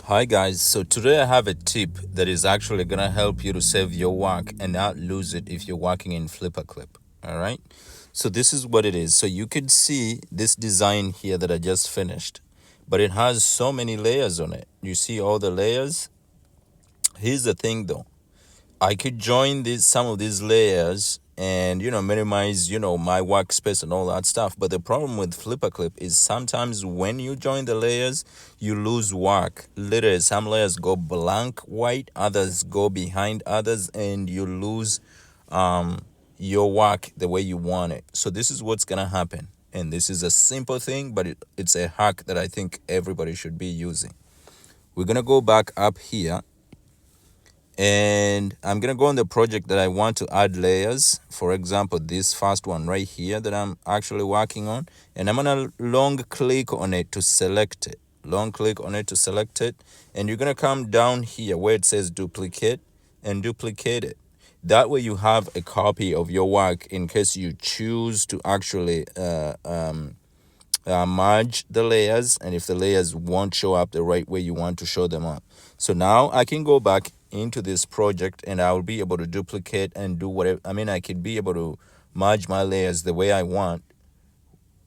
Hi guys, so today I have a tip that is actually gonna help you to save your work and not lose it if you're working in FlipaClip. All right, so this is what it is. So you can see this design here that I just finished, but it has so many layers on it. You see all the layers. Here's the thing though, I could join some of these layers and minimize my workspace and all that stuff. But the problem with FlipaClip is sometimes when you join the layers, you lose work. Literally, some layers go blank white, others go behind others, and you lose your work the way you want it. So this is what's gonna happen. And this is a simple thing, but it's a hack that I think everybody should be using. We're gonna go back up here and I'm gonna go on the project that I want to add layers. For example, this first one right here that I'm actually working on, and I'm gonna long click on it to select it. Long click on it to select it, and you're gonna come down here where it says duplicate and duplicate it. That way you have a copy of your work in case you choose to actually merge the layers, and if the layers won't show up the right way you want to show them up. So now I can go back into this project and I will be able to duplicate and do whatever. I could be able to merge my layers the way I want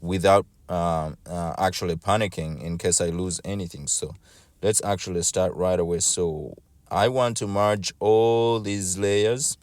without actually panicking in case I lose anything. So let's actually start right away. So I want to merge all these layers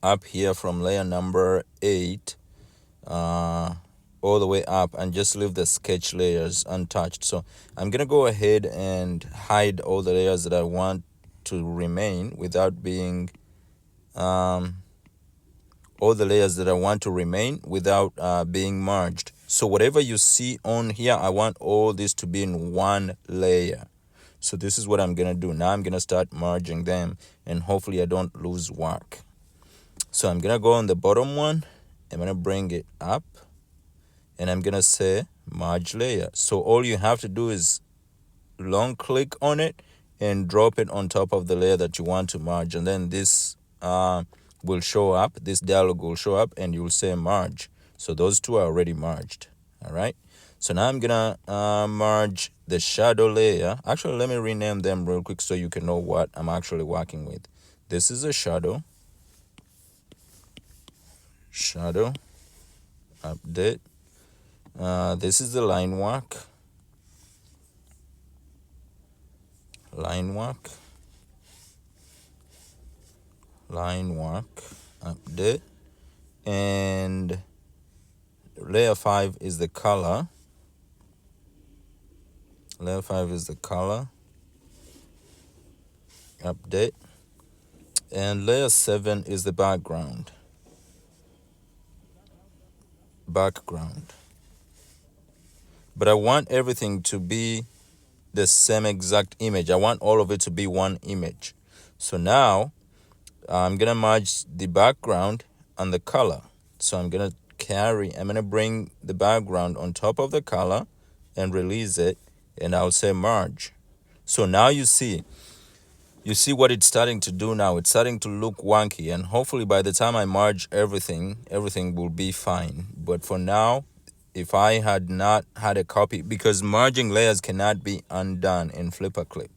up here from layer number 8 all the way up and just leave the sketch layers untouched. So I'm gonna go ahead and hide all the layers that I want to remain without being all the layers that I want to remain without being merged. So whatever you see on here, I want all this to be in one layer. So this is what I'm gonna do. Now I'm gonna start merging them and hopefully I don't lose work. So I'm gonna go on the bottom one, I'm gonna bring it up, and I'm gonna say merge layer. So all you have to do is long click on it and drop it on top of the layer that you want to merge, and then this will show up, this dialog will show up, and you'll say merge. So those two are already merged. All right, so now I'm gonna merge the shadow layer. Actually, let me rename them real quick so you can know what I'm actually working with. This is a shadow, update. This is the line work, line work, update, and layer 5 is the color. Layer 5 is the color, update, and layer 7 is the background. But I want everything to be the same exact image. I want all of it to be one image. So now I'm gonna merge the background and the color. So I'm gonna bring the background on top of the color and release it, and I'll say merge. So now you see what it's starting to do now. It's starting to look wonky, and hopefully by the time I merge everything will be fine. But for now, if I had not had a copy, because merging layers cannot be undone in FlipaClip,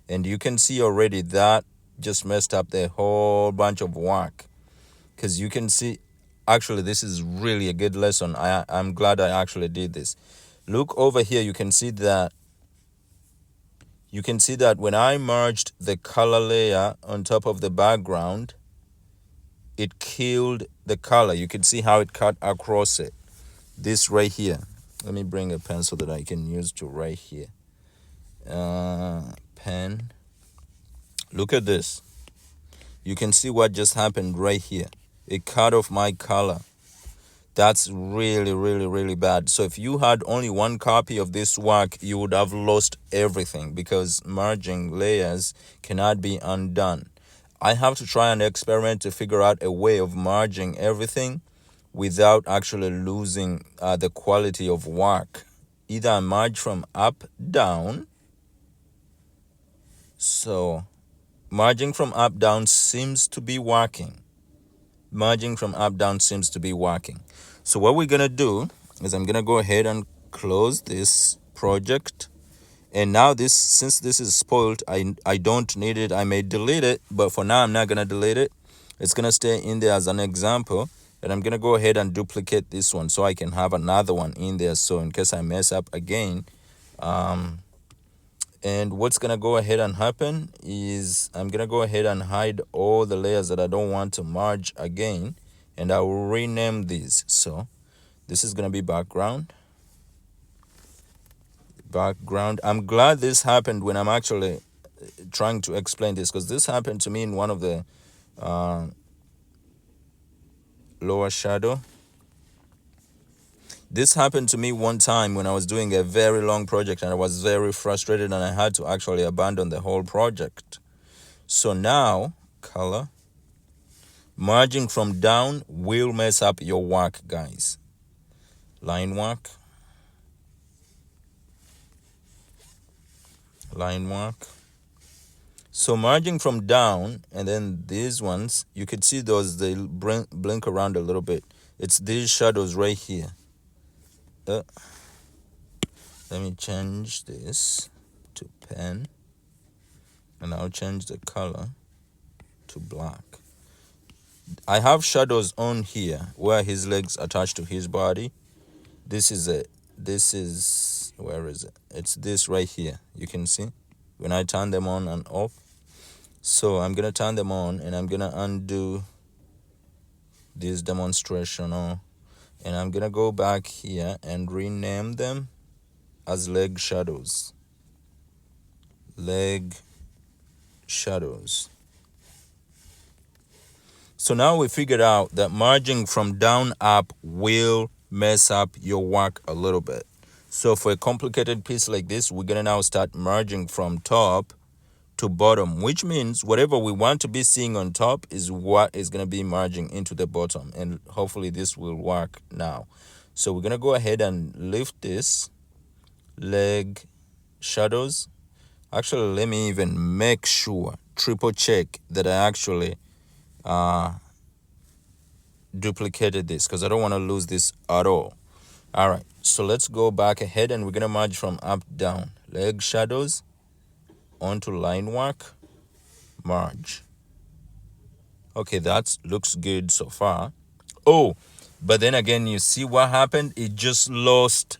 and you can see already that just messed up the whole bunch of work, because you can see, actually this is really a good lesson. I'm glad I actually did this. Look over here, you can see that when I merged the color layer on top of the background, it killed the color. You can see how it cut across it. This right here. Let me bring a pencil that I can use to write here. Pen. Look at this. You can see what just happened right here. It cut off my color. That's really, really, really bad. So if you had only one copy of this work, you would have lost everything, because merging layers cannot be undone. I have to try and experiment to figure out a way of merging everything without actually losing the quality of work. Either I merge from up down. So merging from up down seems to be working. So what we're gonna do is I'm gonna go ahead and close this project, And now this, since this is spoiled, I don't need it. I may delete it, but for now I'm not gonna delete it. It's gonna stay in there as an example. And I'm gonna go ahead and duplicate this one so I can have another one in there, so in case I mess up again. And what's gonna go ahead and happen is I'm gonna go ahead and hide all the layers that I don't want to merge again, and I will rename these. So this is gonna be background. I'm glad this happened when I'm actually trying to explain this, because this happened to me in one of the lower shadow. This happened to me one time when I was doing a very long project and I was very frustrated and I had to actually abandon the whole project. So now, color, merging from down will mess up your work, guys. Line work. Line work. So merging from down, and then these ones, you could see those, they blink around a little bit. It's these shadows right here. Let me change this to pen, and I'll change the color to black. I have shadows on here where his legs attached to his body. This is where is it? It's this right here. You can see when I turn them on and off. So I'm gonna turn them on and I'm gonna undo this demonstration, and I'm gonna go back here and rename them as leg shadows. Leg shadows. So now we figured out that merging from down up will mess up your work a little bit. So for a complicated piece like this, we're gonna now start merging from top to bottom, which means whatever we want to be seeing on top is what is gonna be merging into the bottom, and hopefully this will work now. So we're gonna go ahead and lift this leg shadows. Actually, let me even make sure, triple check that I actually duplicated this, because I don't want to lose this at all. All right, so let's go back ahead and we're gonna merge from up down. Leg shadows onto line work, merge. Okay, that looks good so far. Oh, but then again, you see what happened? It just lost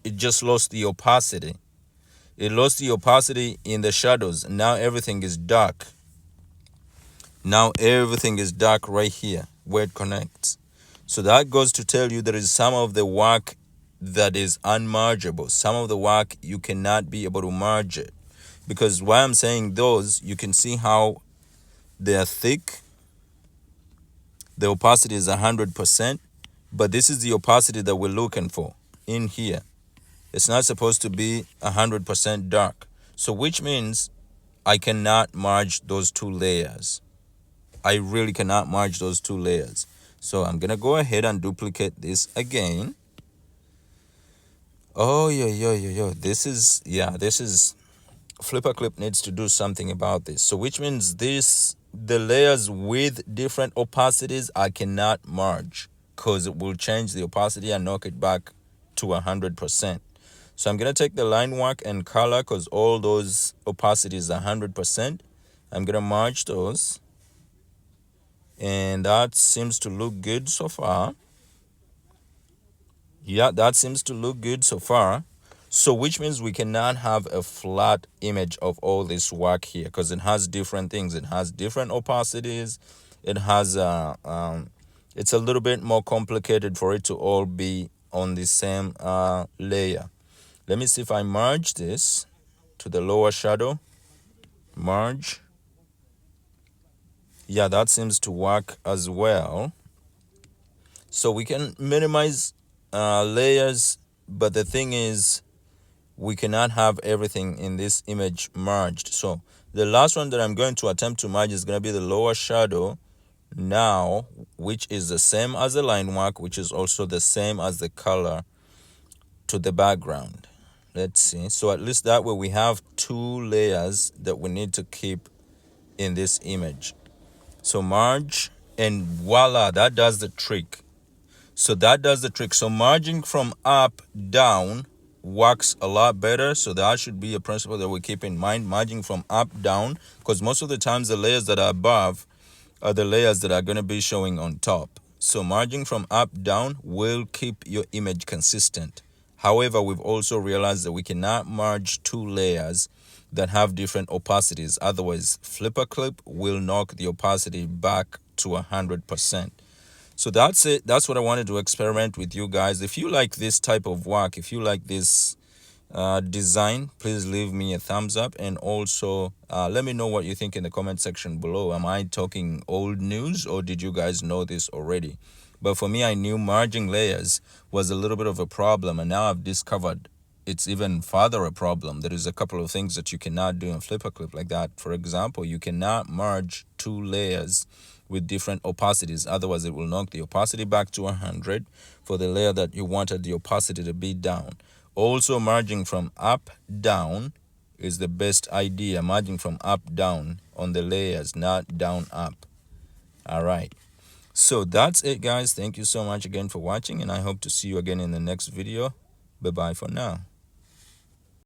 the opacity. It lost the opacity in the shadows. Now everything is dark. Now everything is dark right here where it connects. So that goes to tell you there is some of the work that is unmergeable. Some of the work you cannot be able to merge it. Because why I'm saying those, you can see how they are thick. The opacity is 100%, but this is the opacity that we're looking for in here. It's not supposed to be 100% dark. So which means I cannot merge those two layers. I really cannot merge those two layers. So I'm gonna go ahead and duplicate this again. Oh, yo. This is FlipaClip needs to do something about this. So which means the layers with different opacities I cannot merge, because it will change the opacity and knock it back to 100%. So I'm gonna take the line work and color, because all those opacities are 100%. I'm gonna merge those, and that seems to look good so far. Yeah, that seems to look good so far. So which means we cannot have a flat image of all this work here, because it has different things. It has different opacities. It has it's a little bit more complicated for it to all be on the same layer. Let me see if I merge this to the lower shadow. Merge. Yeah, that seems to work as well. So we can minimize layers, but the thing is, we cannot have everything in this image merged. So the last one that I'm going to attempt to merge is going to be the lower shadow now, which is the same as the line work, which is also the same as the color to the background. Let's see. So at least that way we have two layers that we need to keep in this image. So merge, and voila, that does the trick. So that does the trick. So merging from up down works a lot better. So that should be a principle that we keep in mind, merging from up down, because most of the times the layers that are above are the layers that are going to be showing on top. So merging from up down will keep your image consistent. However, we've also realized that we cannot merge two layers that have different opacities. Otherwise, FlipaClip will knock the opacity back to 100%. So that's it. That's what I wanted to experiment with you guys. If you like this type of work, if you like this design, please leave me a thumbs up, and also let me know what you think in the comment section below. Am I talking old news, or did you guys know this already? But for me, I knew merging layers was a little bit of a problem, and now I've discovered it's even further a problem. There is a couple of things that you cannot do in FlipaClip like that. For example, you cannot merge two layers with different opacities. Otherwise, it will knock the opacity back to 100 for the layer that you wanted the opacity to be down. Also, merging from up down is the best idea. Merging from up down on the layers, not down up. All right. So that's it, guys. Thank you so much again for watching, and I hope to see you again in the next video. Bye bye for now.